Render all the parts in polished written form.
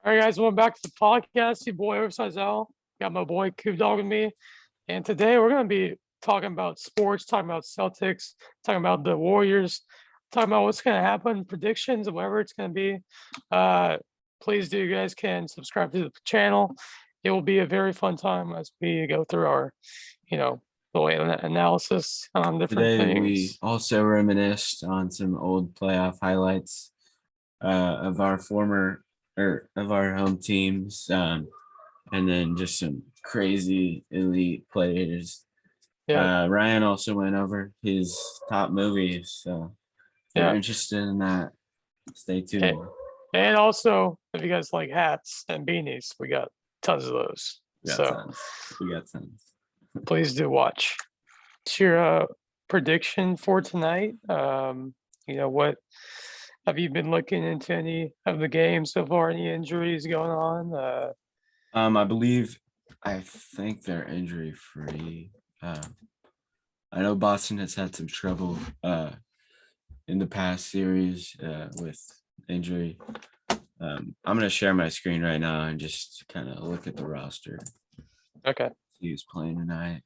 All right, guys, welcome back to the podcast. Your boy OversizeOwl. Got my boy Coopdog with me. And today we're going to be talking about sports, talking about Celtics, talking about the Warriors, talking about what's going to happen, predictions, whatever it's going to be. Please do, you guys can subscribe to the channel. It will be a very fun time as we go through our, little analysis on different Today things. we also reminisced on some old playoff highlights of our home teams, and then just some crazy elite players. Yeah. Ryan also went over his top movies, so if you're interested in that, stay tuned. And also, if you guys like hats and beanies, we got tons of those. We got tons. Please do watch. What's your prediction for tonight? What have you been looking into any of the games so far? Any injuries going on? I think they're injury free. I know Boston has had some trouble in the past series with injury. I'm gonna share my screen right now and just kind of look at the roster. Okay. See who's playing tonight.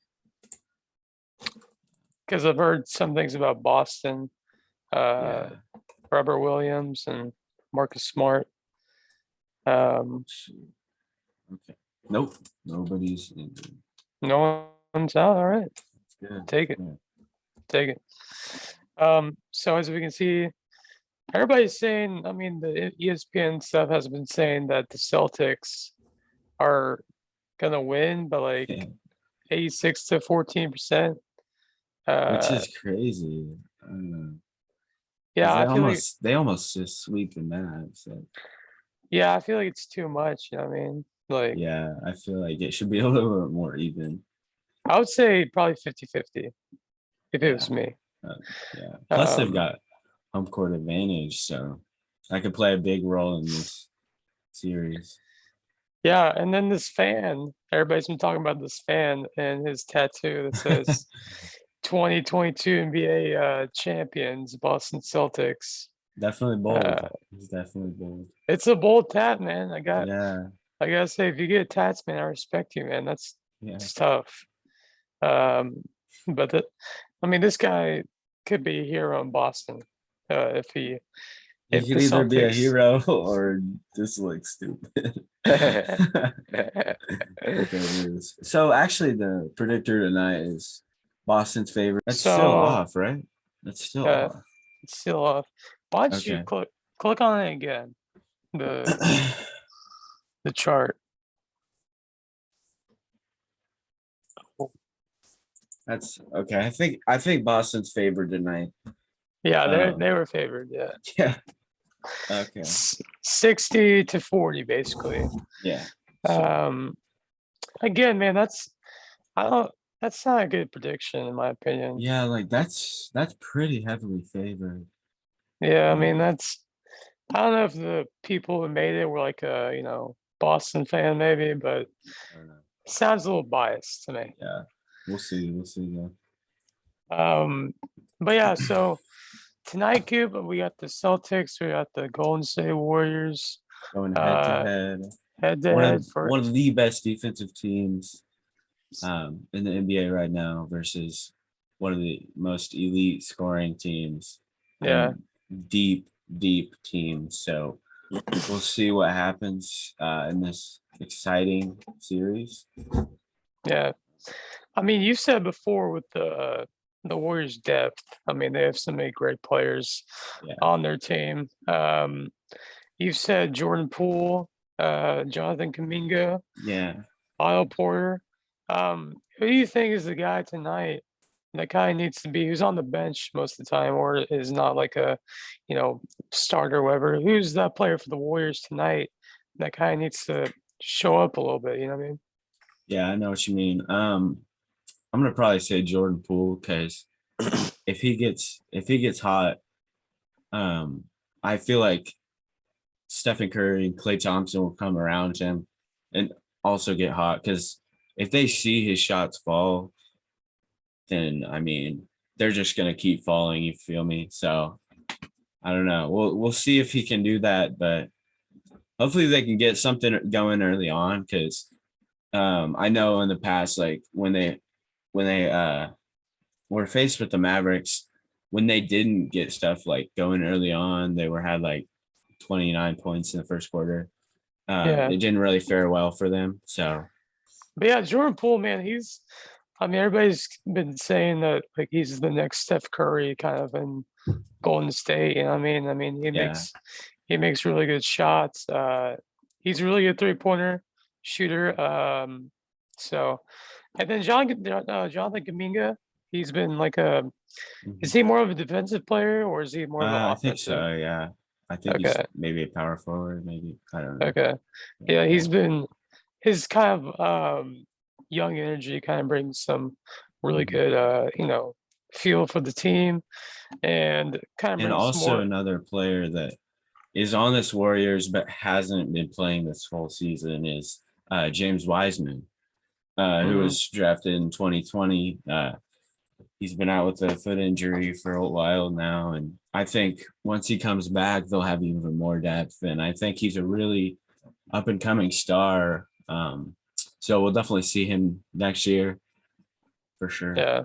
Because I've heard some things about Boston, Robert Williams and Marcus Smart. Okay. Nope. Nobody's injured. No one's out. All right. Good. Take it. Good. Take it. So as we can see, everybody's saying, the ESPN stuff has been saying that the Celtics are gonna win by 86 to 14%. Which is crazy. I don't know. Yeah, they almost just sweep the Mavs. So. Yeah, I feel like it's too much. You know what I mean? Yeah, I feel like it should be a little bit more even. I would say probably 50-50 if it was me. Yeah. Plus, they've got home court advantage, so I could play a big role in this series. Yeah, and then this fan, everybody's been talking about this fan and his tattoo that says 2022 NBA champions, Boston Celtics. Definitely bold. It's definitely bold. It's a bold tat, man. I Yeah. gotta say, if you get tats, man, I respect you, man. It's tough. But this guy could be a hero in Boston if he could either be a hero or just look stupid. So actually, the predictor tonight is Boston's favorite. That's still off, right? That's still off. It's still off. Why don't you click on it again? The chart. That's okay. I think Boston's favored tonight. Yeah, they were favored. Yeah. Yeah. Okay. 60 to 40, basically. Yeah. Again, man, that's not a good prediction in my opinion. Yeah, that's pretty heavily favored. Yeah, I don't know if the people who made it were like Boston fan maybe, but it sounds a little biased to me. Yeah. We'll see. Yeah. But yeah, so tonight, Coop, we got the Celtics, we got the Golden State Warriors going head to head. Head to head for one of the best defensive teams in the NBA right now versus one of the most elite scoring teams. Yeah. Deep teams. So we'll see what happens in this exciting series. Yeah. You said before with the Warriors' depth. They have so many great players on their team. You've said Jordan Poole, Jonathan Kuminga, Otto Porter. Who do you think is the guy tonight that kind of needs to be who's on the bench most of the time or is not like a starter or whatever? Who's that player for the Warriors tonight that kind of needs to show up a little bit? You know what I mean? Yeah, I know what you mean. I'm gonna probably say Jordan Poole because if he gets hot, I feel like Stephen Curry and Klay Thompson will come around him and also get hot because if they see his shots fall, then they're just gonna keep falling. You feel me? So I don't know. We'll see if he can do that, but hopefully they can get something going early on, because I know in the past, like when they were faced with the Mavericks, when they didn't get stuff like going early on, they had like 29 points in the first quarter. Yeah. It didn't really fare well for them. So, But yeah, Jordan Poole, man, I mean, everybody's been saying that like he's the next Steph Curry kind of in Golden State. And I mean, yeah. he makes really good shots. He's a really good 3-pointer shooter. So, and then Jonathan Kuminga, he's been like is he more of a defensive player or is he more of an I think offensive? so. Yeah. I think he's Okay. maybe a power forward. Maybe. I don't know. Okay. Yeah, he's been his kind of young energy kind of brings some really Mhm. good feel for the team and kind of And brings some also more. another player that is on this Warriors but hasn't been playing this whole season is James Wiseman, who Mhm. was drafted in 2020. He's been out with a foot injury for a while now, and I think once he comes back, they'll have even more depth. And I think he's a really up and coming star. So we'll definitely see him next year for sure. Yeah.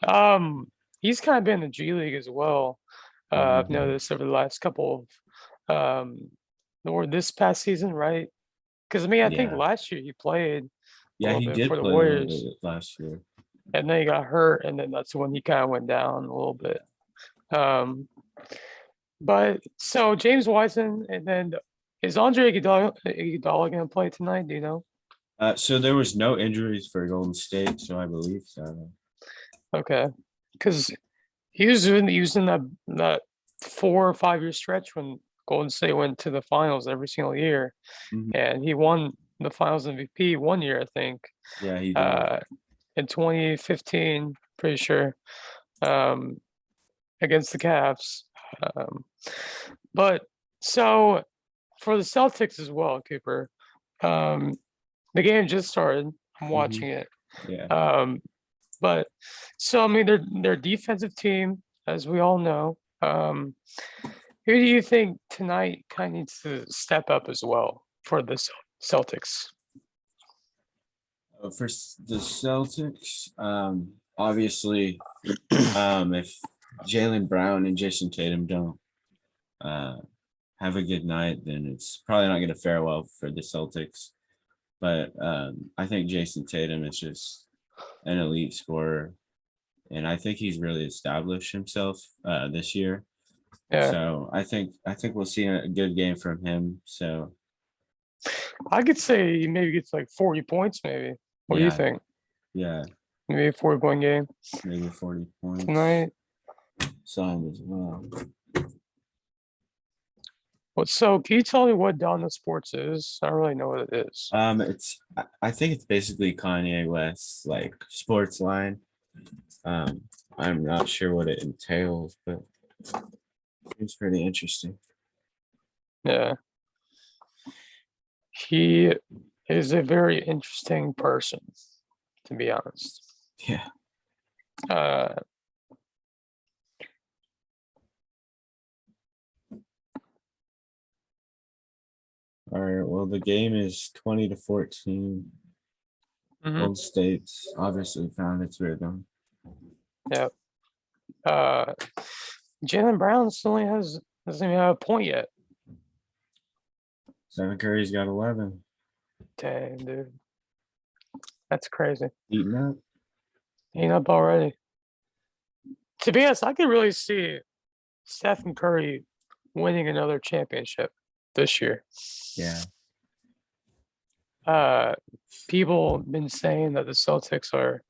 Um, he's kind of been in the G League as well. I've Mhm. noticed over the last couple of or this past season, right? Because I mean, I think Yeah, last year he played a yeah, little he bit for did the play a little Warriors, bit last year. and then he got hurt, and then that's when he kind of went down a little bit. Um, but so James Wiseman, and then is Andre Iguodala going to play tonight? Do you know? So there was no injuries for Golden State, so I believe so. Okay, because he was in that 4 or 5 year stretch when Golden State went to the finals every single year, Mhm. and he won the Finals MVP one year, I think, Yeah, he did. uh, in 2015, pretty sure, um, against the Cavs. Um, but so for the Celtics as well, Cooper, um, the game just started. I'm Mhm. watching it. Yeah. Um, but so I mean, they're a defensive team, as we all know. Who do you think tonight kind of needs to step up as well for the Celtics? The Celtics, obviously, if Jalen Brown and Jason Tatum don't uh, have a good night, then it's probably not going to fare well for the Celtics. But I think Jason Tatum is just an elite scorer, and I think he's really established himself this year. Yeah, So I think we'll see a good game from him. So I could say he maybe gets like 40 points, maybe. What do you yeah, think? yeah, Maybe a 40-point game maybe 40 points tonight. signed as well. What? So can you tell me what Donna Sports is? I don't really know what it is. I think it's basically Kanye West's like sports line. Um, I'm not sure what it entails, but it's pretty interesting. Yeah, he is a very interesting person, to be honest. Yeah. Uh, All right. Well, the game is 20-14. mhm, Gold State's obviously found its rhythm. yeah. Uh, Jalen Brown still only doesn't even have a point yet. Stephen Curry's got 11. Dang, dude, that's crazy. Eating up. Ain't up already. To be honest, I could really see Stephen Curry winning another championship this year. Yeah. Uh, People have been saying that the Celtics are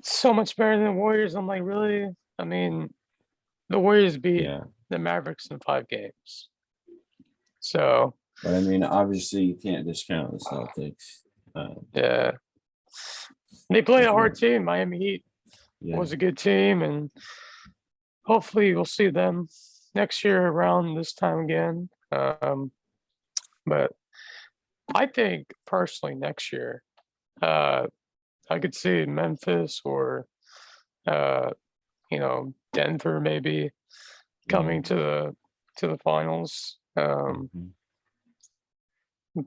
so much better than the Warriors. I'm like, really? I mean, the Warriors beat Yeah. the Mavericks in 5 games. So, But I mean, obviously, you can't discount the Celtics. yeah, they play a As hard well. team. Miami Heat Yeah. was a good team, and hopefully we'll see them next year around this time again. But I think personally next year, uh, I could see Memphis or uh, Denver maybe Yeah. coming to the finals. Mhm.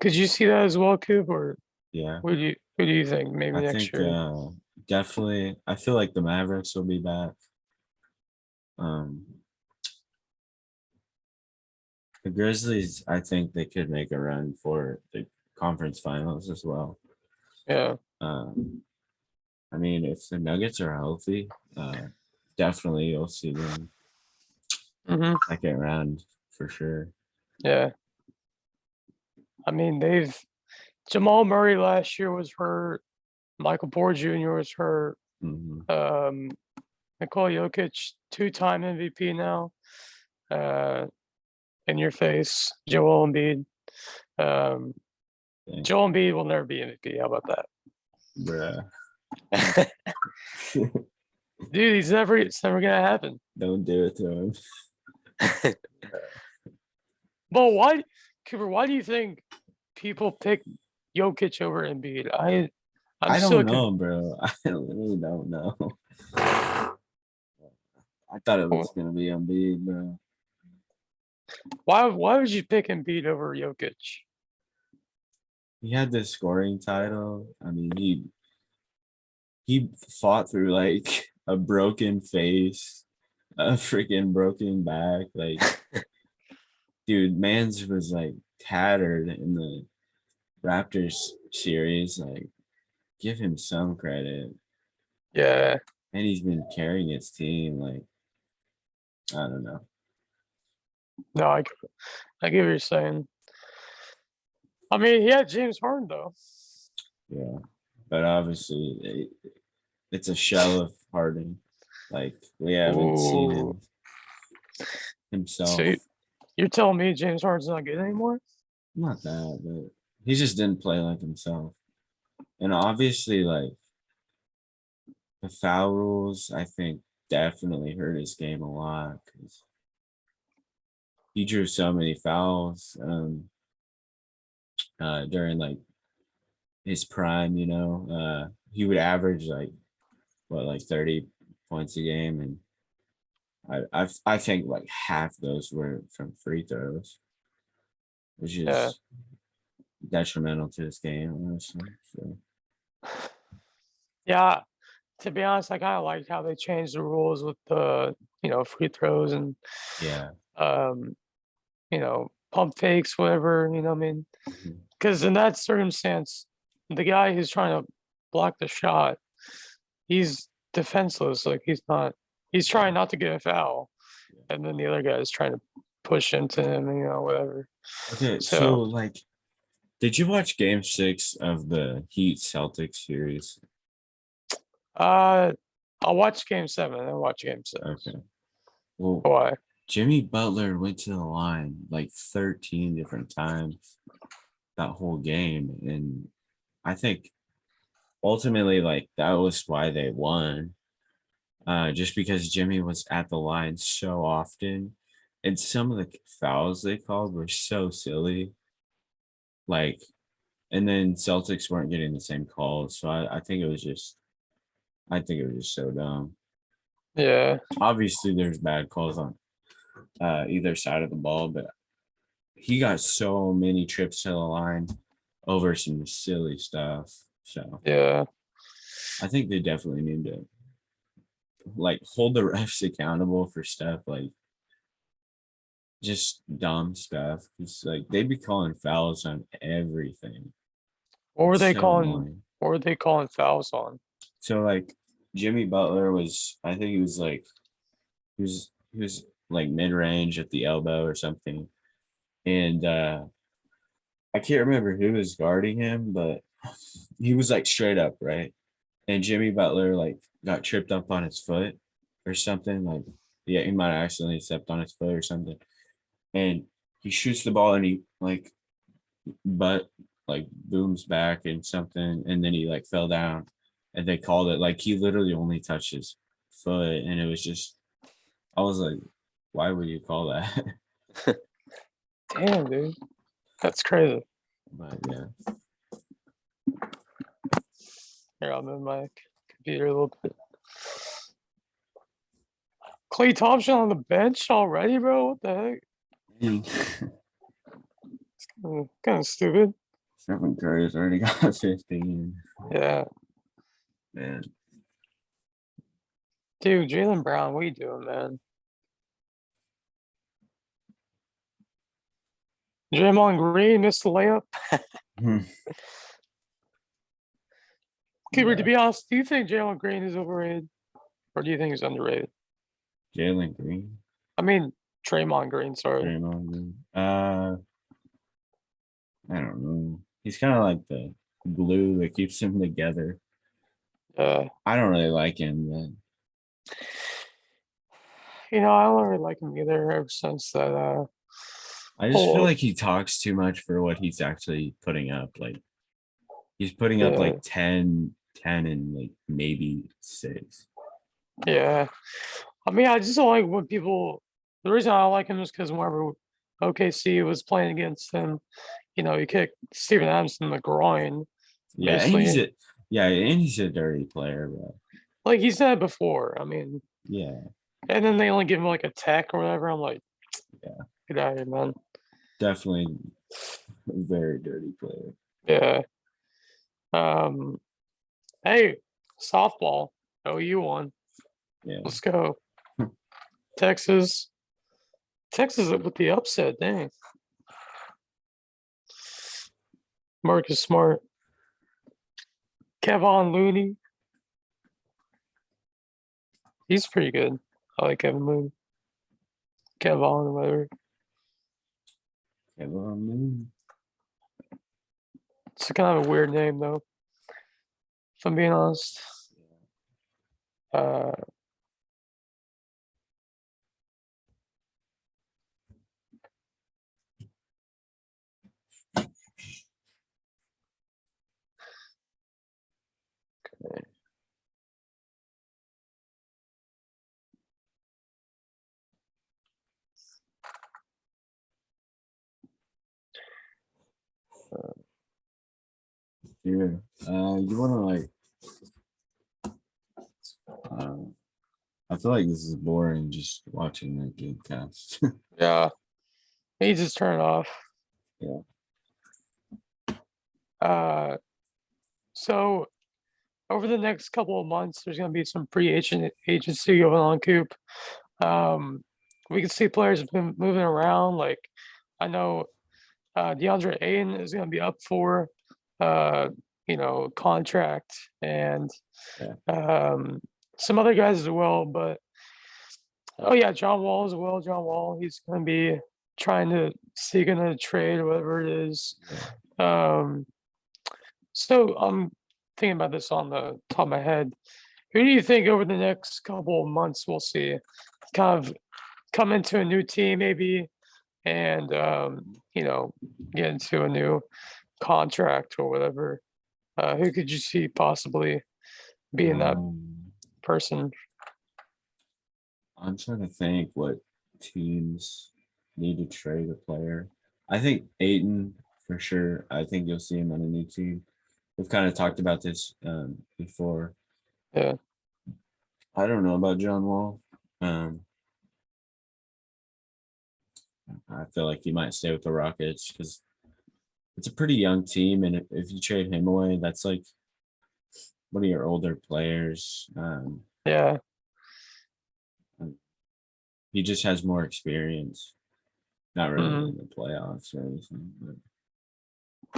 Could you see that as well, Coop, or Yeah, who do you think maybe I next think year? definitely. I feel like the Mavericks will be back. Um, the Grizzlies, I think they could make a run for the conference finals as well. Yeah. I mean, if the Nuggets are healthy, definitely you'll see them Mm-hmm. second round for sure. Yeah. I mean, Jamal Murray last year was hurt. Michael Porter Jr. was hurt. Hmm. Um, Nikola Jokic, two-time MVP now. Uh, in your face, Joel Embiid. Um, Yeah. Joel Embiid will never be MVP. How about Bruh. that? Dude, it's never gonna happen. Don't do it to him. But why, Cooper? Why do you think people pick Jokic over Embiid? I'm I still don't know, bro. I really don't know. I thought it was gonna be Embiid, bro. why would you pick Embiid over Jokic? He had the scoring title. I mean, he fought through like a broken face, a freaking broken back. Like, dude, Mans was like tattered in the Raptors series. Like, give him some credit. Yeah, And he's been carrying his team. Like, I don't know. no, I get what you're saying. I mean, he had James Harden though. Yeah, but obviously it's a shell of Harden. Like, we haven't seen Ooh, him so himself. you're telling me James Harden's not good anymore? Not that, but he just didn't play like himself. And obviously, like, the foul rules, I think, definitely hurt his game a lot because he drew so many fouls during like his prime. He would average like what, like 30 points a game, and I think like half those were from free throws, which Yeah. is detrimental to his game, honestly. So Yeah, to be honest, I kind of liked how they changed the rules with the, free throws and, yeah. um, pump fakes, whatever, what I mean? Mhm. Because in that circumstance, the guy who's trying to block the shot, he's defenseless. Like he's trying not to get a foul. And then the other guy is trying to push into him, whatever. Okay, so So, like, did you watch Game 6 of the Heat Celtics series? uh, I'll watch game seven and then watch game six. Okay. Well, Why? Jimmy Butler went to the line like 13 different times that whole game. And I think ultimately, like, that was why they won. Just because Jimmy was at the line so often. And some of the fouls they called were so silly. Like, and then Celtics weren't getting the same calls. So I think it was just so dumb. Yeah. Obviously, there's bad calls on either side of the ball, but he got so many trips to the line over some silly stuff. So Yeah. I think they definitely need to like hold the refs accountable for stuff like just dumb stuff. It's like they'd be calling fouls on everything. What were It's they so calling? annoying. What were they calling fouls on? So like Jimmy Butler was, I think he was like he was like mid range at the elbow or something, and I can't remember who was guarding him, but he was like straight up, right? And Jimmy Butler like got tripped up on his foot or something. Like, yeah, he might have accidentally stepped on his foot or something. And he shoots the ball and he but like booms back and something, and then he like fell down, and they called it like he literally only touched his foot, and it was just, I was like, why would you call that? Damn, dude. That's crazy. But yeah. Here, I'll move my computer a little bit. Clay Thompson on the bench already, bro? What the heck? Dang. This Kind of stupid. Stephen Curry's already got 15. Yeah. Man. Dude, Jaylen Brown, what are you doing, man? Draymond Green missed the layup. Cooper, to be honest, do you think Jalen Green is overrated? Or do you think he's underrated? Jalen Green. I mean, Draymond Green, sorry. Draymond Green. I don't know. He's kind of like the glue that keeps him together. I don't really like him, man. I don't really like him either ever since that. I just feel like he talks too much for what he's actually putting up. Like, he's putting up like 10, and like maybe 6. Yeah. I mean, I just don't like when people. The reason I don't like him is because whenever OKC was playing against him, he kicked Steven Adams in the groin. Yeah, and he's a dirty player, bro. Like he said before. I mean, yeah. And then they only give him like a tech or whatever. I'm like, yeah, get out of here, man. Definitely a very dirty player. Yeah. Hey, softball. OU won. Yeah. Let's go. Texas with the upset. Dang. Marcus Smart. Kevon Looney. He's pretty good. I like Kevin Looney. Kevon, whatever. Kevon Looney. It's kind of a weird name, though. If I'm being honest. You want to like I feel like this is boring just watching that game cast. Yeah. He just turned off. Yeah. So over the next couple of months, there's going to be some free agency going on, Coop. We can see players have been moving around. Like, I know DeAndre Ayton is going to be up for, contract, and some other guys as well. But John Wall as well. John Wall, he's going to be trying to seek a trade or whatever it is. So I'm thinking about this on the top of my head. Who do you think over the next couple of months we'll see kind of come into a new team maybe and get into a new contract or whatever? Who could you see possibly being that person? I'm trying to think what teams need to trade a player. I think Ayton for sure. I think you'll see him on a new team. We've kind of talked about this before. Yeah. I don't know about John Wall. I feel like he might stay with the Rockets because it's a pretty young team, and if you trade him away, that's like one of your older players. Yeah. He just has more experience. Not really in the playoffs or anything, but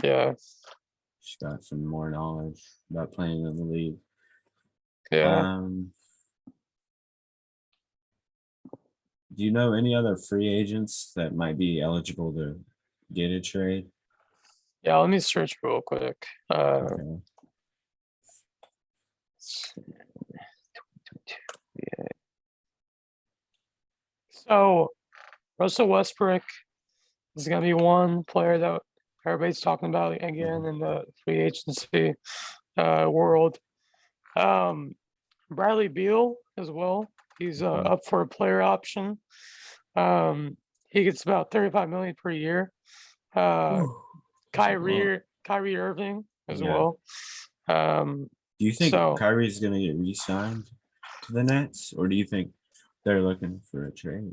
yeah, he's got some more knowledge about playing in the league. Yeah. Do you know any other free agents that might be eligible to get a trade? Yeah, let me search real quick. Okay. Yeah. So Russell Westbrook is going to be one player that everybody's talking about again in the free agency world. Bradley Beal as well. He's up for a player option. He gets about 35 million per year. Kyrie Irving as well. Do you think Kyrie's going to get re-signed to the Nets, or do you think they're looking for a trade?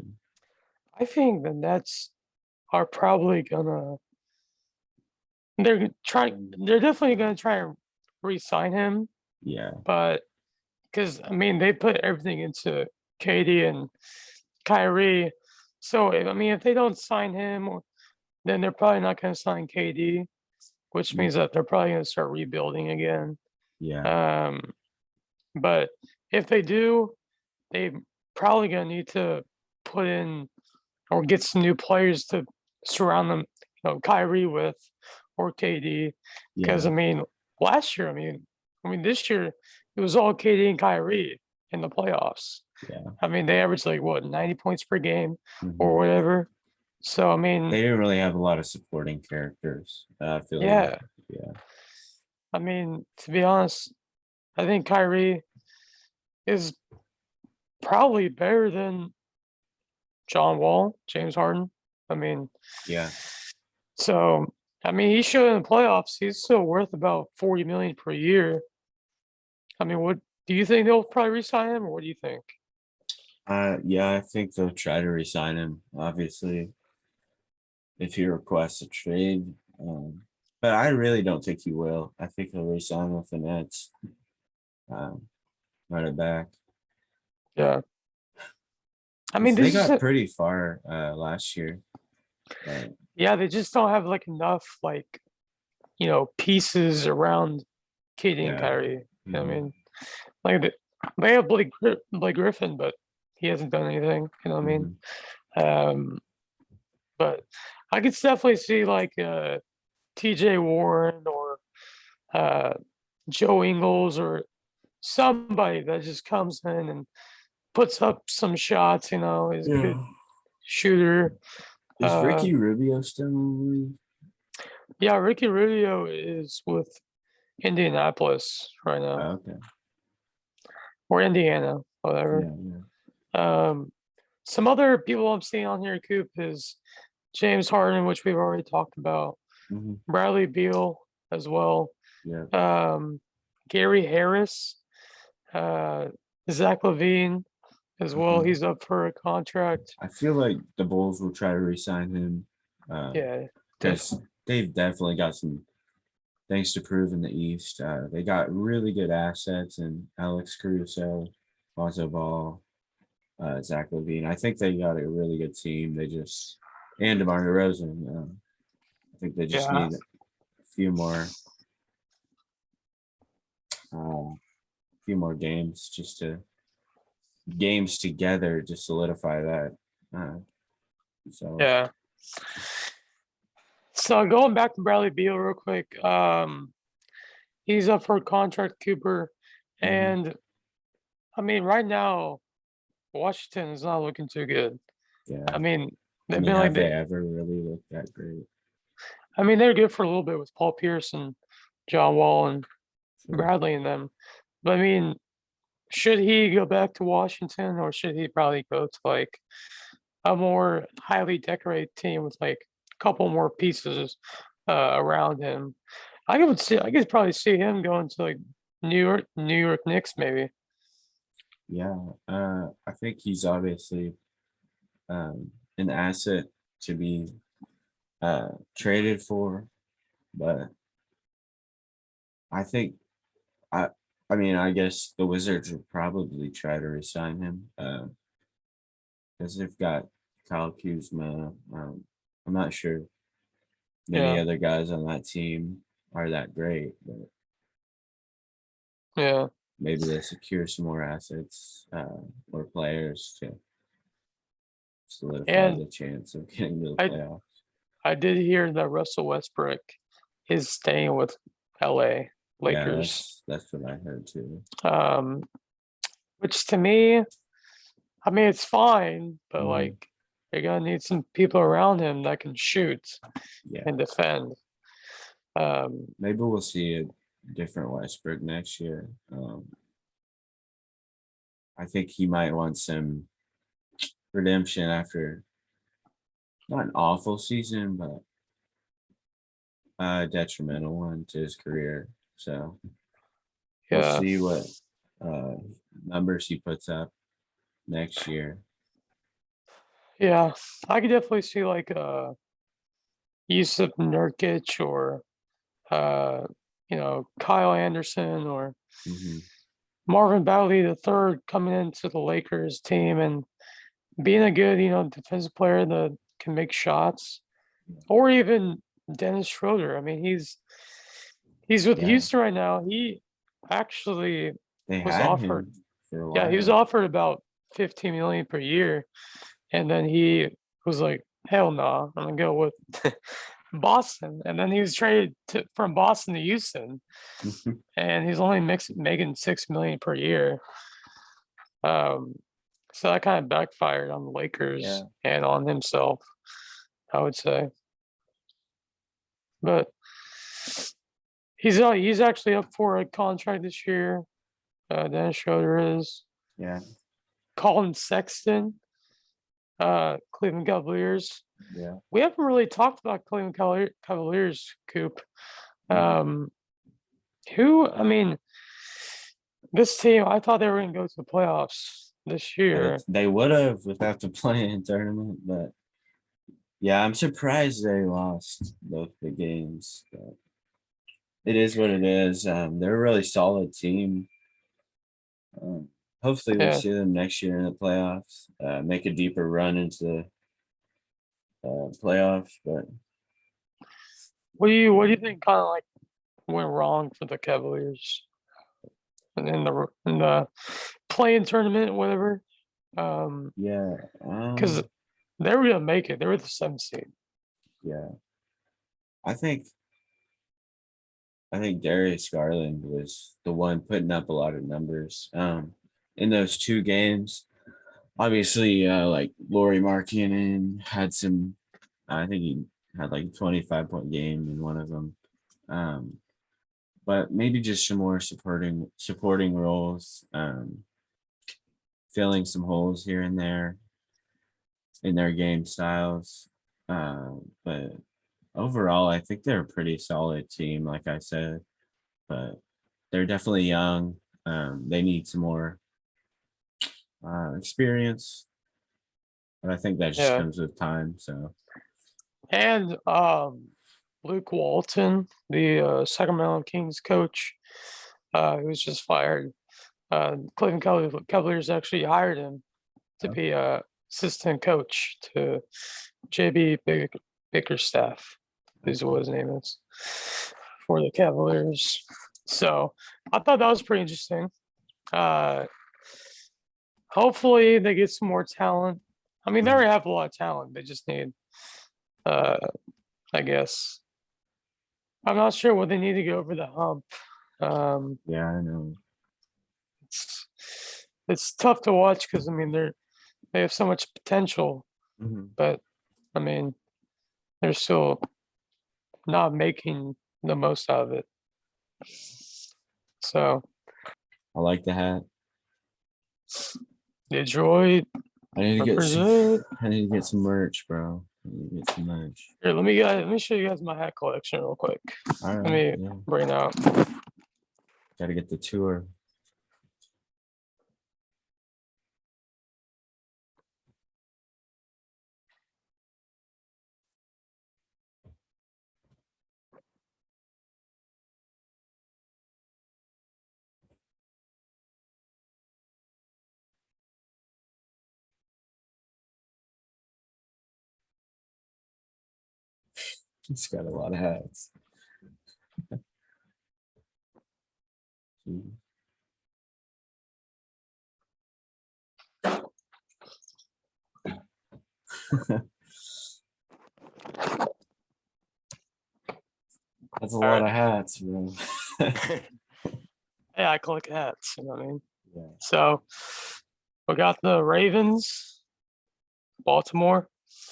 I think the Nets are probably gonna they're definitely gonna try and re-sign him, Yeah. but because I mean they put everything into KD and Kyrie. So if they don't sign him, then they're probably not gonna sign KD, which means that they're probably gonna start rebuilding again. Yeah. But if they do, they probably gonna need to put in or get some new players to surround them, Kyrie with or KD. Because Yeah. last year, this year it was all KD and Kyrie in the playoffs. Yeah. They averaged like what 90 points per game or Mhm. whatever. So They didn't really have a lot of supporting characters. I feel like. yeah. Yeah. To be honest, I think Kyrie is probably better than John Wall, James Harden. I mean, Yeah. so he showed in the playoffs he's still worth about 40 million per year. What do you think they'll probably re-sign him, or what do you think? Yeah, I think they'll try to resign him, obviously, if he requests a trade. But I really don't think he will. I think he'll resign with the Nets. Run it back. Yeah. They this is got pretty far last year. yeah, they just don't have like enough pieces around KD and Kyrie. Mhm. Like they have Blake Griffin, but he hasn't done anything. Mhm. But I could definitely see like TJ Warren or uh, Joe Ingles or somebody that just comes in and puts up some shots, is a good Yeah. shooter. Is Ricky Rubio still in the league? Yeah, Ricky Rubio is with Indianapolis right Oh, now, okay. or Indiana, whatever. Yeah. Some other people I'm seeing on here, Coop, is James Harden, which we've already talked about. Mhm. Bradley Beal as well. Yeah. Gary Harris, Zach LaVine as well. Mhm. He's up for a contract. I feel like the Bulls will try to re-sign him Yeah, because definitely. they've definitely got some things to prove in the East. They got really good assets in Alex Caruso, Lonzo Ball, Zach LaVine. I think they got a really good team. And DeMar DeRozan. I think they just Yeah. need a few more games together to solidify that. So Yeah. So going back to Bradley Beal real quick, he's up for a contract, Cooper, mhm. and right now Washington is not looking too good. Yeah. They've been like Have they ever really looked that great? they're good for a little bit with Paul Pierce and John Wall and Sure. Bradley and them, but should he go back to Washington or should he probably go to like a more highly decorated team with like a couple more pieces around him? I could probably see him going to like New York Knicks maybe. Yeah. I think he's obviously an asset to be traded for, but I think I I guess the Wizards would probably try to resign him because they've got Kyle Kuzma. I'm not sure many Yeah, other guys on that team are that great, but yeah. maybe they secure some more assets or players to solidify And the chance of getting to the I playoffs. I did hear that Russell Westbrook is staying with LA Yeah, Lakers. that's what I heard too. Which to me, it's fine, but Mhm. like you're gonna need some people around him that can shoot Yeah, and defend. maybe we'll see a different Westbrook next year. I think he might want some redemption after not an awful season, but a detrimental one to his career. So we'll yeah, see what uh, numbers he puts up next year. yeah. I could definitely see like Yusuf Nurkic or Kyle Anderson or Mm-hmm. Marvin Bagley III coming into the Lakers team and being a good, defensive player that can make shots, or even Dennis Schroeder. I mean, he's with Houston right now. He actually They was had offered. him for a Yeah, he was while. offered about 15 million per year, and then he was like, "Hell no, I'm gonna go with Boston." And then he was traded from Boston to Houston, and he's only making 6 million per year. So that kind of backfired on the Lakers and on himself, I would say. But he's actually up for a contract this year. Dennis Schroeder is. Yeah. Colin Sexton, Cleveland Cavaliers. Yeah. We haven't really talked about Cleveland Cavaliers, Coop. I mean, this team, I thought they were going to go to the playoffs this year. They would have without the play-in tournament, but yeah, I'm surprised they lost both the games. But it is what it is. They're a really solid team. Hopefully, we'll see them next year in the playoffs. Make a deeper run into the playoffs. But what do you think kind of like went wrong for the Cavaliers and in the play-in tournament, whatever? Because they were gonna make it. They were the 7th seed. Yeah, I think Darius Garland was the one putting up a lot of numbers in those 2 games. Obviously, like Lauri Markkanen had some. I think he had like a 25-point game in one of them. But maybe just some more supporting roles, filling some holes here and there in their game styles. But overall, I think they're a pretty solid team, like I said. But they're definitely young. They need some more experience. But I think that just comes with time. So. And Luke Walton, the Sacramento Kings coach, who was just fired. Cleveland Cavaliers actually hired him to be assistant coach to JB Bickerstaff, is what his name is, for the Cavaliers. So I thought that was pretty interesting. Hopefully they get some more talent. I mean, they already have a lot of talent. They just need, I guess. I'm not sure what they need to go over the hump. Yeah, I know. It's tough to watch because I mean they have so much potential, but I mean they're still not making the most out of it. So I like the hat. Detroit. I need to get some merch, bro. I need to get some merch. Here, let me show you guys my hat collection real quick. All right, let me bring it out. Got to get the tour. He's got a lot of hats. That's a lot of hats, bro. Yeah, I collect hats, you know what I mean? Yeah. So we got the Ravens, Baltimore.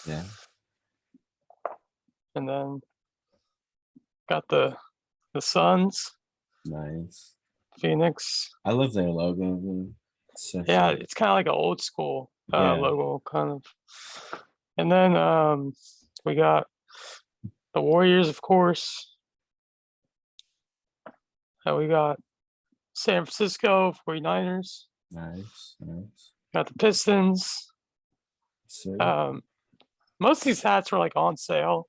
Yeah. And then got the Suns. Nice. Phoenix. I love their logo. Yeah, it's kind of like an old school logo, kind of. And then we got the Warriors, of course. And we got San Francisco 49ers. Nice. Got the Pistons. Most of these hats were like on sale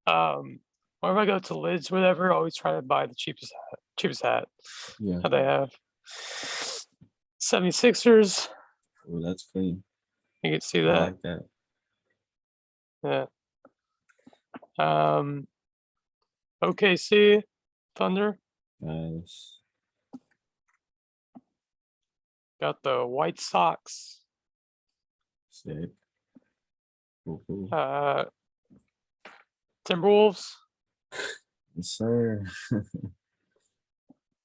when whenever I go to Lids, whatever, I always try to buy the cheapest hat Yeah. that they have. 76ers. Oh, that's clean. You can see I that. like that. Yeah. OKC Thunder. Nice. Got the White Sox. Sick. Cool. Timberwolves. Yes, sir.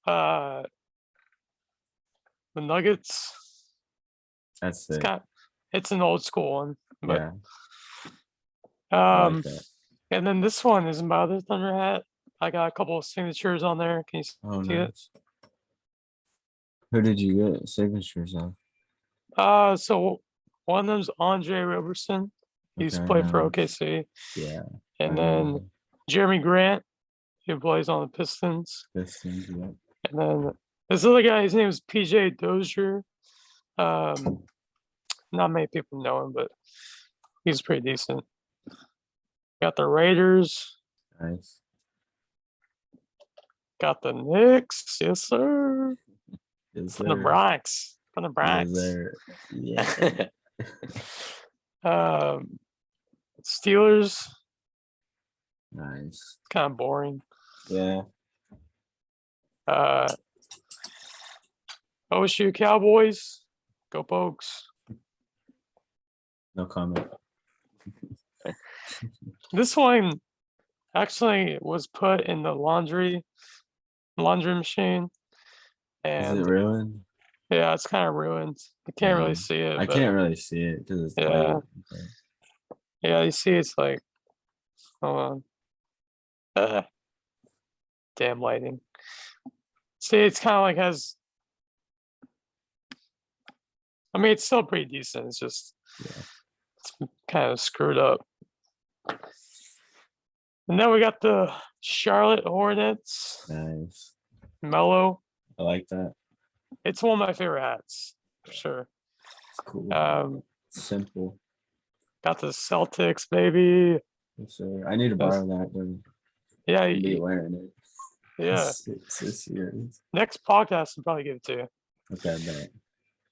The Nuggets. That's sick. It's an old school one, but Yeah. I like that. and then this one is my other Thunder hat. I got a couple of signatures on there. Can you see it? Who did you get signatures of? So one of them's Andre Roberson. He used to play for OKC. Yeah. And then Jeremy Grant, who plays on the Pistons. Pistons, yeah. And then this other guy, his name is PJ Dozier. Not many people know him, but he's pretty decent. Got the Raiders. Nice. Got the Knicks. Yes, sir. Yes, From the Bronx. From the Bronx. Yes, sir. Yeah. Steelers. Nice. Kind of boring. Yeah. OSU Cowboys. Go Pokes. No comment. This one actually was put in the laundry machine. And is it ruined? Yeah, it's kind of ruined. You can't really see it. I can't really see it because it's yeah. light. Okay. Yeah, you see it's like, hold on. Damn lighting. See, it's kind of like has, I mean, it's still pretty decent. It's just, it's kind of screwed up. And then we got the Charlotte Hornets. Nice. Mellow. I like that. It's one of my favorite hats, for sure. It's cool. Simple. Got the Celtics, baby. Yes, sir. I need to borrow that. Dude. Yeah, I'll be wearing it. Yeah. This year. Next podcast, I'll probably give it to you. Okay, bet.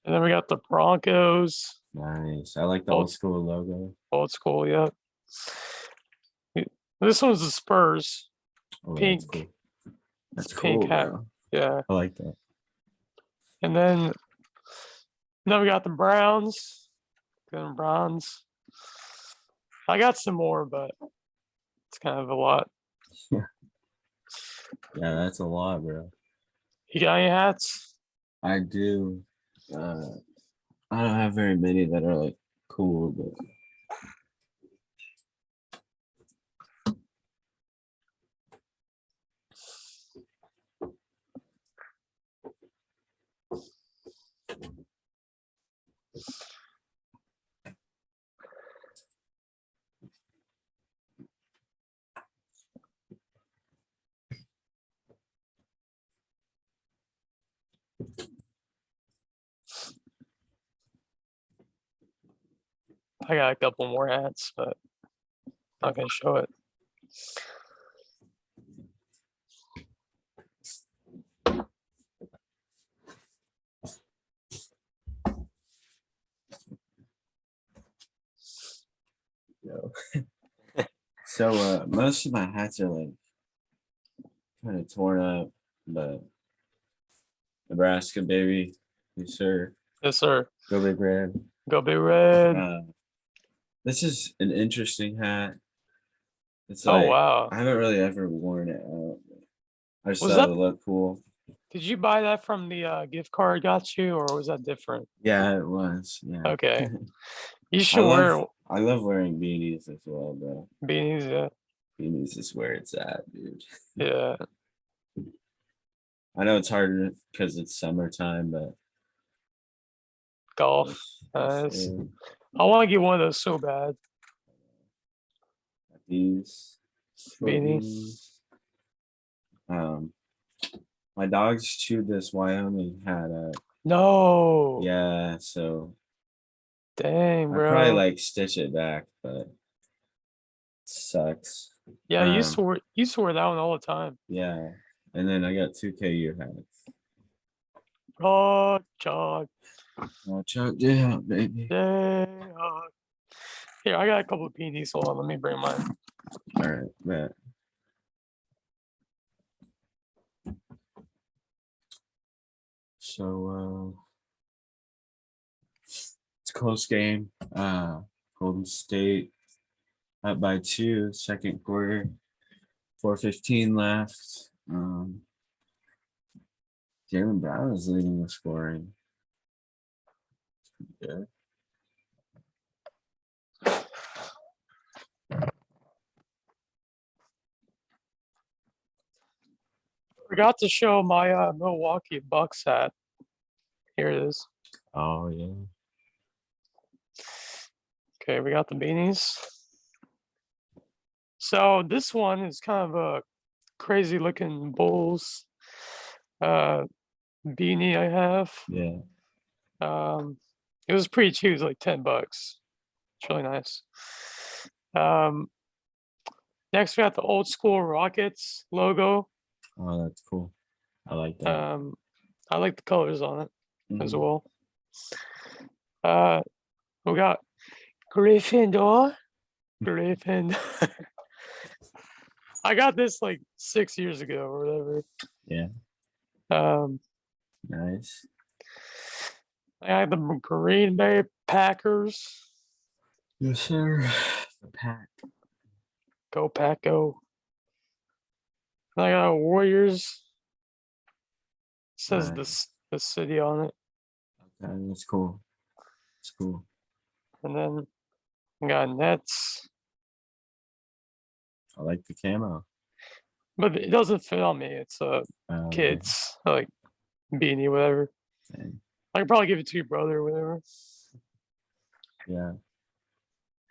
And then we got the Broncos. Nice. I like the old school logo. Old school, yeah. This one's the Spurs. Oh, pink. That's cool. That's pink cool, hat. bro. Yeah. I like that. And then we got the Browns. Good Browns. I got some more, but it's kind of a lot. Yeah, that's a lot, bro. You got any hats? I do. I don't have very many that are like cool, but I got a couple more hats, but I'm not gonna show it. So most of my hats are like kind of torn up, but Nebraska, baby. Yes, sir. Yes, sir. Go Big Red. Go Big Red. This is an interesting hat. It's like, wow. I haven't really ever worn it out. I just Was thought that- it looked cool. Did you buy that from the gift card got you, or was that different? Yeah, it was. Yeah. Okay. You should wear I love wearing beanies as well, bro. beanies, yeah. Beanies is where it's at, dude. Yeah. I know it's harder because it's summertime, but Golf. Nice. I want to get one of those so bad. These Beanies. My dogs chewed this Wyoming hat up. No. Yeah, so Dang, I bro. probably like stitch it back, but it sucks. Yeah, you used to wear that one all the time. Yeah. And then I got 2K year hats. Oh, Chuck. Oh, Chuck, yeah, baby. Yeah. Here, I got a couple of beanies. Hold on, let me bring mine. All right, bet. So it's a close game. Golden State up by 2, second quarter. 4:15 left. Jaylen Brown is leading the scoring. Good. Forgot to show my Milwaukee Bucks hat. Here it is. Oh yeah. Okay, we got the beanies. So this one is kind of a crazy looking Bulls beanie I have. Yeah. It was pretty cheap. It was like $10. It's really nice. Next we got the old school Rockets logo. Oh, that's cool. I like that. I like the colors on it as Mhm. well. We got Gryffindor. I got this like 6 years ago or whatever. Yeah. Nice. I had the Green Bay Packers. Yes, sir. The pack. Go Pack, go. I got Warriors. It says Nice. the city on it. Okay, that's cool. It's cool. And then we got Nets. I like the camo. But it doesn't fit on me. It's kids like beanie, whatever. Dang. I could probably give it to your brother or whatever. Yeah.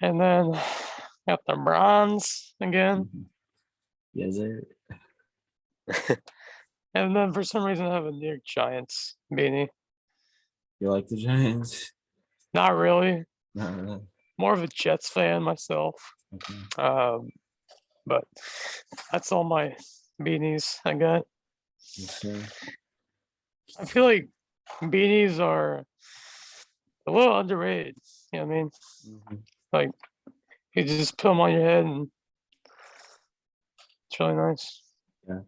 And then got the bronze again. Mhm. Yes, sir. And then for some reason I have a New York Giants beanie. You like the Giants? Not really. Not really. More of a Jets fan myself. Okay. But that's all my beanies I got. Yes, sir. I feel like beanies are a little underrated. You know what I mean? Mhm. Like you just put them on your head and it's really nice. Yeah.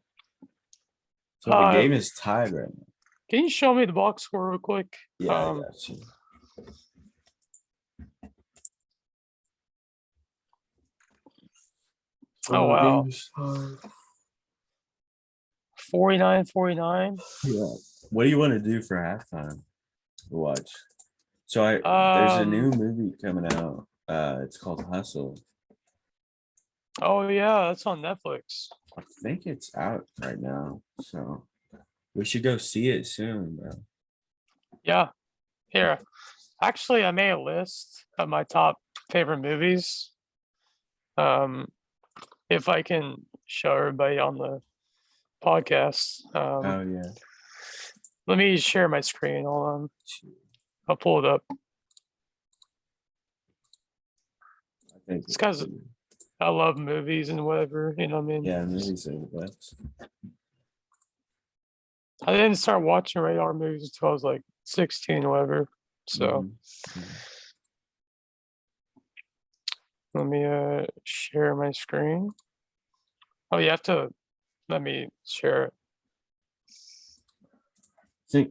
So the game is tied right now. Can you show me the box score real quick? Yeah, I got you. Oh wow. 49-49. Yeah. What do you want to do for halftime? Watch. So there's a new movie coming out. It's called Hustle. Oh yeah, that's on Netflix. I think it's out right now. So we should go see it soon, bro. Yeah. Here. Actually, I made a list of my top favorite movies. If I can show everybody on the podcast. Oh yeah. Let me share my screen. Hold on. I'll pull it up. I think it's because I love movies and whatever, you know what I mean? Yeah, movies are the best. I didn't start watching radar movies until I was like 16 or whatever. So let me share my screen. Oh, you have to let me share it. I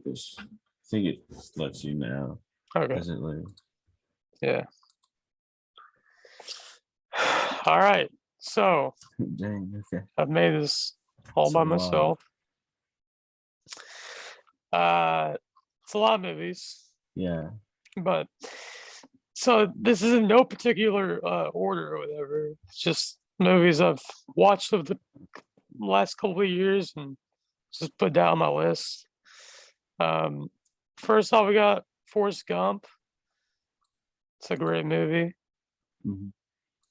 think it lets you now. Okay. Does it let? Yeah. All right. So Dang, okay. I've made this all by myself. It's a lot of movies. Yeah. But so this is in no particular order or whatever. It's just movies I've watched of the last couple of years and just put down my list. First off, we got Forrest Gump. It's a great movie.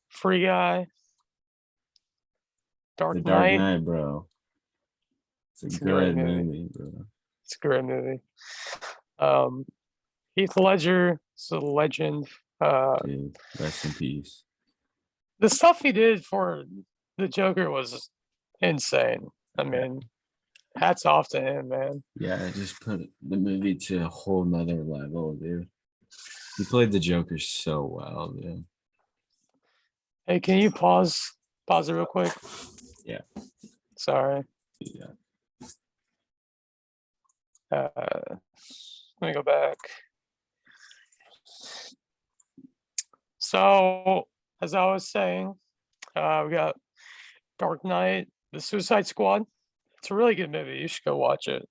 Free Guy. Dark The Dark Knight. Knight, bro. It's a good movie, bro. It's a great movie. Heath Ledger is a legend. Dude, rest in peace. The stuff he did for the Joker was insane. I mean, hats off to him, man. Yeah, it just put the movie to a whole nother level, dude. He played the Joker so well, dude. Hey, can you pause it real quick? Yeah. Sorry. Yeah. Let me go back. So, as I was saying, we got Dark Knight, The Suicide Squad. It's a really good movie. You should go watch it.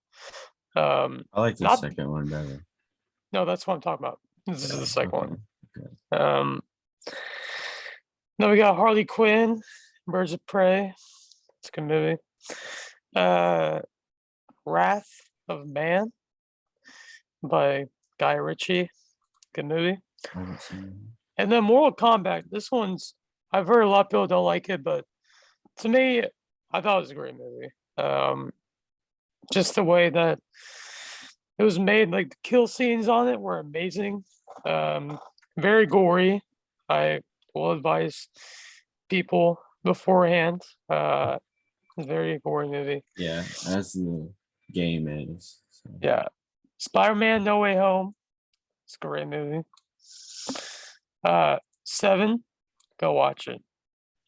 I like the not second one better. no, that's what I'm talking about. This is the second one. Okay. Then we got Harley Quinn, Birds of Prey. It's a good movie. Wrath of Man by Guy Ritchie. Good movie. I haven't seen it. And then Mortal Kombat. This one's, I've heard a lot of people don't like it, but to me, I thought it was a great movie. Just the way that it was made, like the kill scenes on it were amazing. Very gory. I will advise people beforehand. It's a very gory movie. Yeah, as the game is. So. Yeah. Spider-Man No Way Home. It's a great movie. 7, go watch it.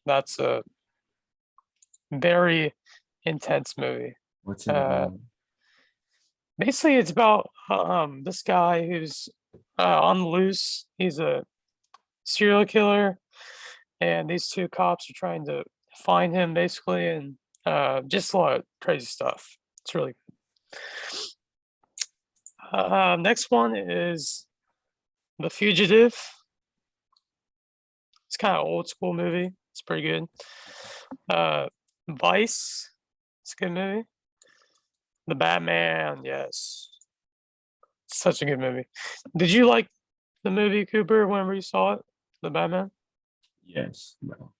That's a very intense movie. What's it about? Basically, it's about this guy who's on the loose. He's a serial killer, and these two cops are trying to find him, basically, and just a lot of crazy stuff. It's really good. Next one is The Fugitive. It's kind of old school movie. It's pretty good. Vice. It's a good movie. The Batman. Yes. Such a good movie. Did you like the movie, Cooper, whenever you saw it? The Batman? Yes, bro.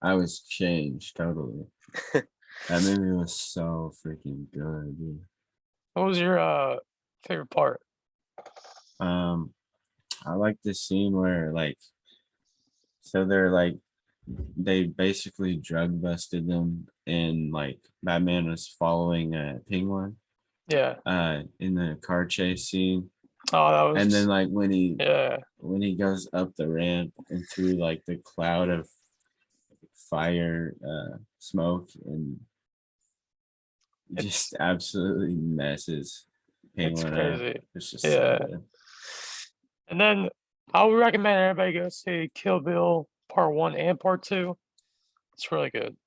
I was changed totally. That movie was so freaking good, dude. What was your favorite part? I like the scene where so they're they basically drug busted them and Batman was following a penguin. Yeah. In the car chase scene. Oh, that was. And then when he goes up the ramp and through the cloud of fire, smoke, and just absolutely messes penguin up. It's just so good. And then I would recommend everybody go see Kill Bill Part 1 and Part 2. It's really good.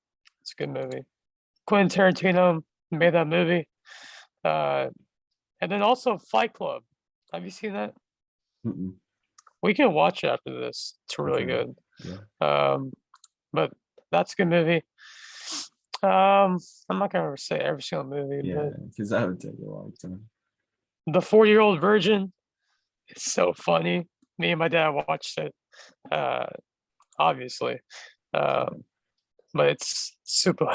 It's a good movie. Quentin Tarantino made that movie. And then also Fight Club. Have you seen that? Mm-mm. We can watch it after this. It's really good. Yeah. But that's a good movie. I'm not gonna say every single movie, because that would take a long time. The 4-Year-Old Virgin. It's so funny. Me and my dad watched it. Obviously. But it's super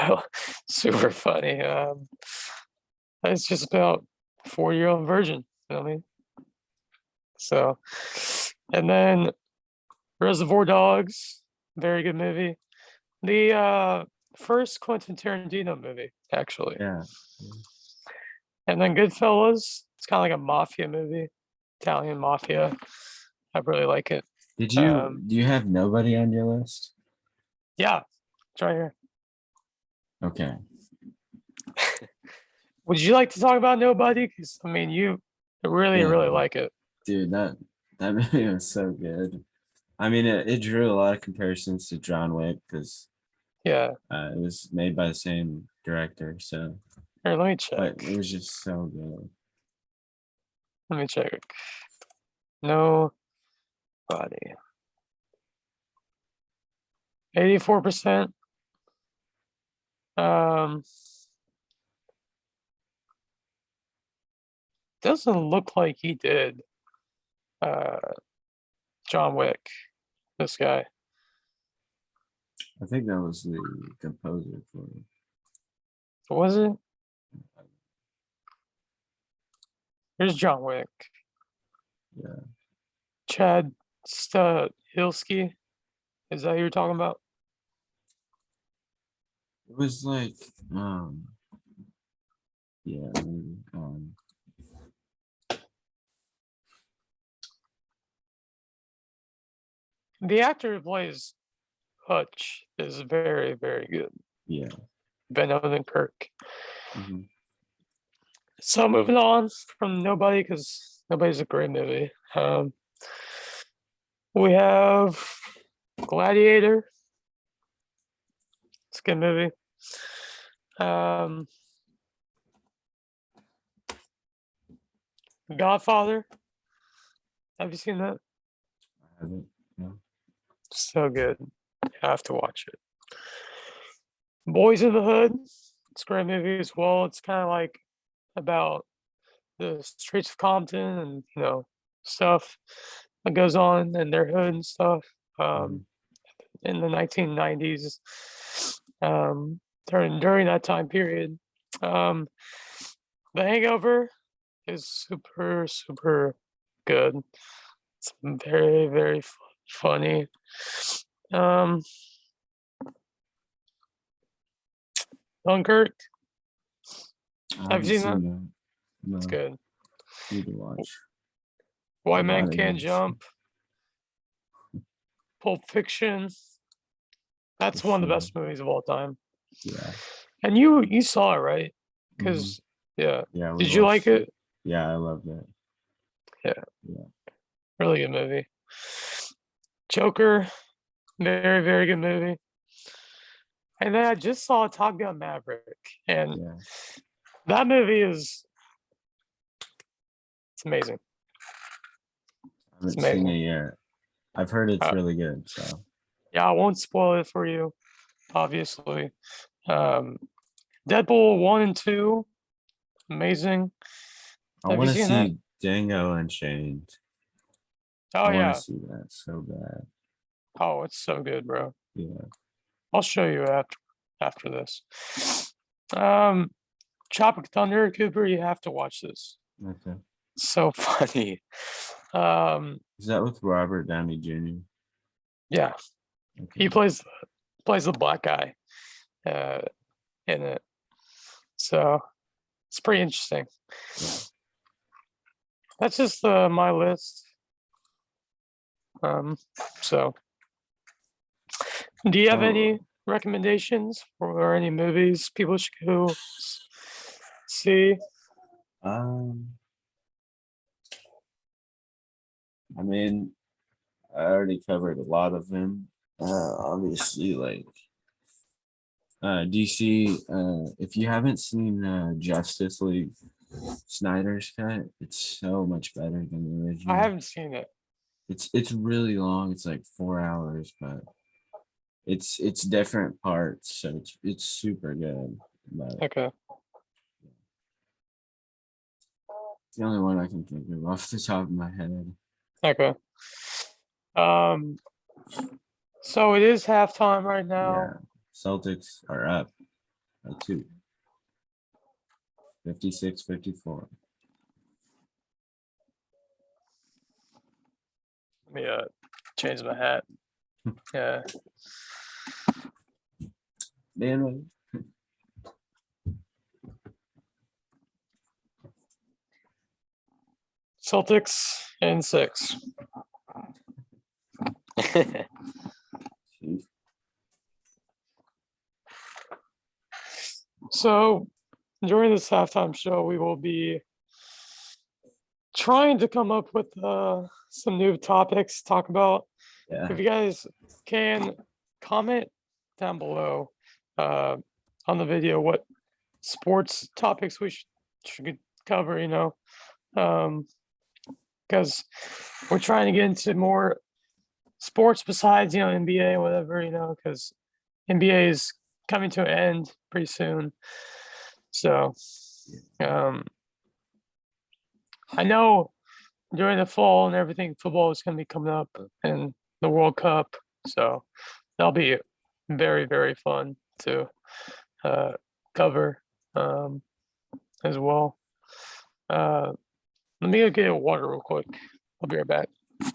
funny. It's just about 4-year-old virgin. You know what I mean? So, and then Reservoir Dogs, very good movie. The first Quentin Tarantino movie, actually. Yeah. And then Goodfellas, it's kind of like a mafia movie, Italian mafia. I really like it. Do you have Nobody on your list? Yeah, it's right here. Okay. Would you like to talk about Nobody? Because I mean, you really like it, dude. That movie was so good. I mean, it drew a lot of comparisons to John Wick because it was made by the same director. So here, let me check. But it was just so good. Let me check. Nobody. 84%. Doesn't look like he did John Wick, this guy. I think that was the composer for it. Was it? Here's John Wick. Yeah. Chad Stahelski. Is that who you're talking about? It was like, yeah, maybe, The actor who plays Hutch is very, very good. yeah. Ben Odenkirk. Mhm. So moving on from Nobody, because Nobody's a great movie. We have Gladiator. It's a good movie. Godfather. Have you seen that? I haven't. No. So good. You have to watch it. Boys in the Hood. It's a great movie as well. It's kind of like about the streets of Compton and stuff that goes on in their hood and stuff. Mhm. In the 1990s, during that time period. The Hangover is super, super good. It's very, very funny. Dunkirk. I Have haven't you seen that? seen that. It's No, good. need to watch. White A Man lot of Can't these, Jump. Pulp Fiction. That's for one of the sure. best movies of all time. Yeah. And you saw it, right? Mhm. Because yeah. Yeah. We Did you like watched it? Yeah, I loved it. Yeah. Yeah. Really good movie. Joker. Very, very good movie. And then I just saw Top Gun Maverick, and Yeah. that movie it's amazing. I It's haven't seen amazing. it yet. I've heard it's Uh, really good. So yeah, I won't spoil it for you, obviously. Deadpool 1 and 2, amazing. I Have you want to seen that? see Django Unchained. Oh I want to yeah. see that so bad. Oh, it's so good, bro. Yeah. I'll show you after this. Tropic Thunder, Cooper, you have to watch this. Okay. It's so funny. Is that with Robert Downey Jr.? Yeah, Okay. he plays the black guy in it. So it's pretty interesting. Yeah. That's just my list. So do you have any recommendations for any movies people should go see? I mean, I already covered a lot of them. Obviously, like DC. If you haven't seen Justice League Snyder's cut, it's so much better than the I original. haven't seen it. It's really long. It's like 4 hours, but it's different parts, so it's super good. But Okay. it's the only one I can think of off the top of my head. Okay. So it is halftime right Yeah, now. Celtics are up by 2, 56-54. Let me change my hat. Yeah. Man, Celtics in 6. So during this halftime show, we will be trying to come up with some new topics to talk about. yeah. If you guys can comment down below on the video what sports topics we should cover, because we're trying to get into more sports besides NBA, whatever, because NBA is coming to an end pretty soon. So I know during the fall and everything, football is going to be coming up and the World Cup. So that'll be very, very fun to cover as well. Let me go get water real quick. I'll be right back. I'm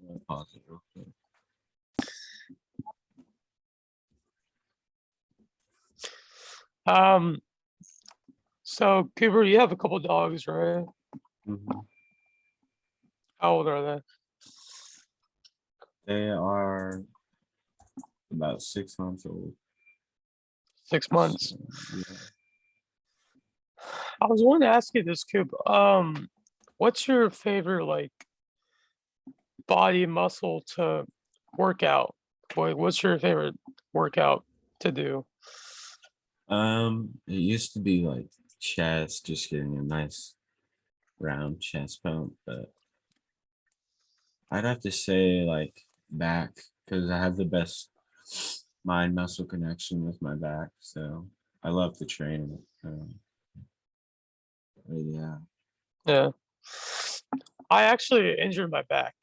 gonna pause it real quick. So Cooper, you have a couple dogs, right? Mm-hmm. How old are they? They are about 6 months old. 6 months. So, yeah. I was wanting to ask you this, Coop. What's your favorite like body muscle to work out? What's your favorite workout to do? It used to be like chest, just getting a nice round chest pump, but I'd have to say like back because I have the best mind muscle connection with my back, so I love to train it. But yeah. Yeah. I actually injured my back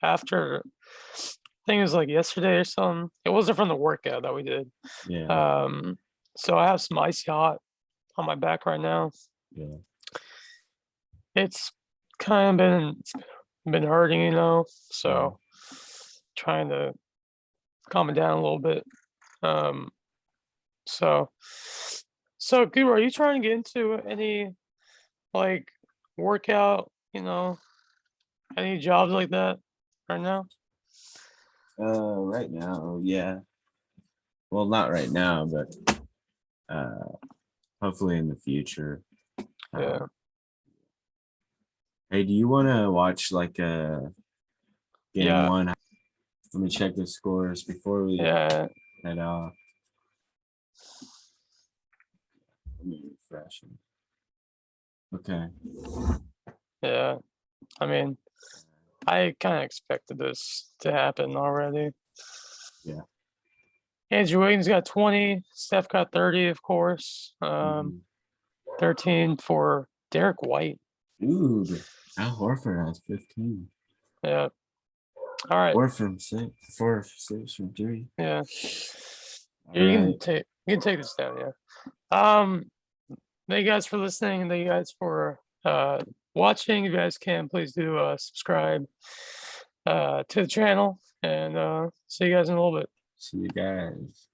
after I think it was like yesterday or something. It wasn't from the workout that we did. Yeah. So I have some icy hot on my back right now. Yeah. It's kind of been hurting, you know. So trying to calm it down a little bit. Um, so Guru, are you trying to get into any like workout, any jobs like that right now? Right now, yeah. Well, not right now, but hopefully in the future. Yeah. Hey, do you want to watch like a game Yeah. one? Let me check the scores before we Yeah. head off. Let me refresh them. Okay. Yeah. I mean, I kind of expected this to happen already. Yeah. Andrew Wiggins got 20, Steph got 30, of course. Mhm. 13 for Derek White. Dude, Al Horford has 15. Yeah. All right. 4 from 6 from 3. Yeah. All You can right. take this down, yeah. Thank you guys for listening. Thank you guys for watching. If you guys can, please do subscribe to the channel and see you guys in a little bit. See you guys.